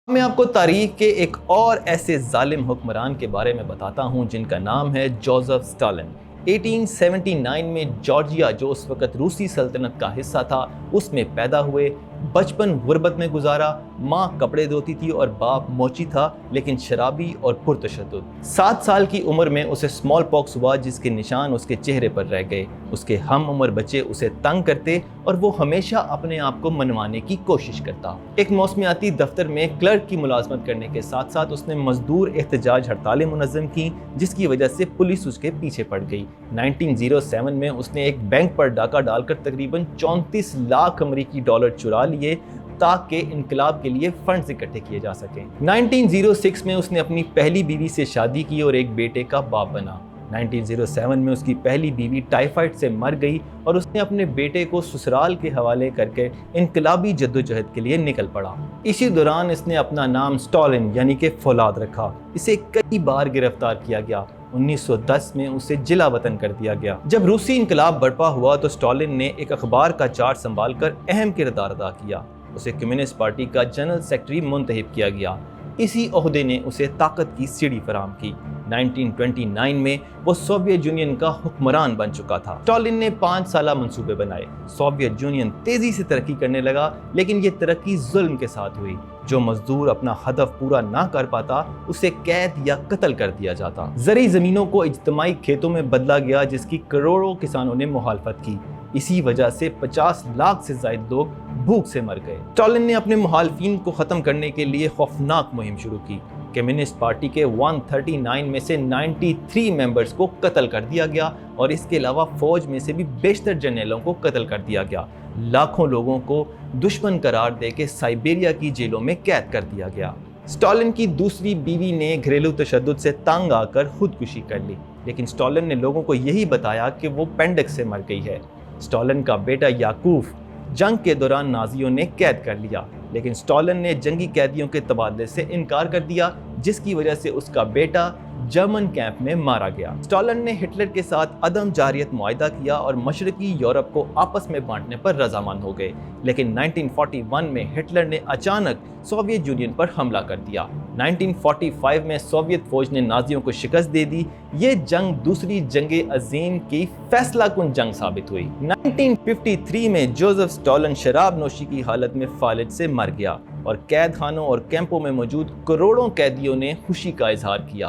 میں آپ کو تاریخ کے ایک اور ایسے ظالم حکمران کے بارے میں بتاتا ہوں جن کا نام ہے جوزف اسٹالن۔ 1879 میں جارجیا، جو اس وقت روسی سلطنت کا حصہ تھا، اس میں پیدا ہوئے۔ بچپن غربت میں گزارا، ماں کپڑے دھوتی تھی اور باپ موچی تھا لیکن شرابی اور پرتشدد۔ 7 سال کی عمر میں اسے اسمال پاکس ہوا جس کے نشان اس کے چہرے پر رہ گئے۔ اس کے ہم عمر بچے اسے تنگ کرتے اور وہ ہمیشہ اپنے آپ کو منوانے کی کوشش کرتا۔ ایک موسمیاتی دفتر میں کلرک کی ملازمت کرنے کے ساتھ ساتھ اس نے مزدور احتجاج ہڑتالیں منظم کی جس کی وجہ سے پولیس اس کے پیچھے پڑ گئی۔ 1907 میں اس نے ایک بینک پر ڈاکہ ڈال کر تقریباً 34 لاکھ امریکی ڈالر چرا لیے تاکہ انقلاب کے لیے فنڈز اکٹھے کیے جا سکیں۔ 1906 میں اس نے اپنی پہلی بیوی سے شادی کی اور ایک بیٹے کا باپ بنا۔ 1907 میں اس کی پہلی بیوی ٹائیفائڈ سے مر گئی اور اس نے اپنے بیٹے کو سسرال کے حوالے کر کے انقلابی جدوجہد کے لیے نکل پڑا۔ اسی دوران اس نے اپنا نام اسٹالن یعنی کہ فولاد رکھا۔ اسے کئی بار گرفتار کیا گیا۔ 1910 میں اسے جلا وطن کر دیا گیا۔ جب روسی انقلاب برپا ہوا تو اسٹالن نے ایک اخبار کا چارج سنبھال کر اہم کردار ادا کیا۔ اسے کمیونسٹ پارٹی کا جنرل سیکرٹری منتخب کیا گیا۔ اسی عہدے نے اسے طاقت کی سیڑھی فراہم کی۔ 1929 میں وہ سوویت یونین کا حکمران بن چکا تھا۔ اسٹالن نے 5 سالہ منصوبے بنائے۔ سوویت یونین تیزی سے ترقی کرنے لگا لیکن یہ ترقی ظلم کے ساتھ ہوئی۔ جو مزدور اپنا ہدف پورا نہ کر پاتا اسے قید یا قتل کر دیا جاتا۔ زرعی زمینوں کو اجتماعی کھیتوں میں بدلا گیا جس کی کروڑوں کسانوں نے مخالفت کی۔ اسی وجہ سے 50 لاکھ سے زائد لوگ بھوک سے مر گئے۔ اسٹالن نے اپنے مخالفین کو ختم کرنے کے لیے خوفناک مہم شروع کی۔ کمیونسٹ پارٹی کے 139 میں سے 93 ممبرز کو قتل کر دیا گیا اور اس کے علاوہ فوج میں سے بھی بیشتر جرنیلوں کو قتل کر دیا گیا۔ لاکھوں لوگوں کو دشمن قرار دے کے سائبیریا کی جیلوں میں قید کر دیا گیا۔ اسٹالن کی دوسری بیوی نے گھریلو تشدد سے تنگ آ کر خودکشی کر لی لیکن اسٹالن نے لوگوں کو یہی بتایا کہ وہ پینڈکس سے مر گئی ہے۔ اسٹالن کا بیٹا یاکوف جنگ کے دوران نازیوں نے قید کر لیا لیکن اسٹالن نے جنگی قیدیوں کے تبادلے سے انکار کر دیا جس کی وجہ سے اس کا بیٹا جرمن کیمپ میں مارا گیا۔ اسٹالن نے ہٹلر کے ساتھ عدم جارحیت معاہدہ کیا اور مشرقی یورپ کو آپس میں بانٹنے پر رضامند ہو گئے لیکن 1941 میں ہٹلر نے اچانک سوویت یونین پر حملہ کر دیا۔ 1945 میں سوویت فوج نے نازیوں کو شکست دے دی۔ یہ جنگ دوسری جنگ عظیم کی فیصلہ کن جنگ ثابت ہوئی۔ 1953 میں جوزف اسٹالن شراب نوشی کی حالت میں فالج سے مر گیا اور قید خانوں اور کیمپوں میں موجود کروڑوں قیدیوں نے خوشی کا اظہار کیا۔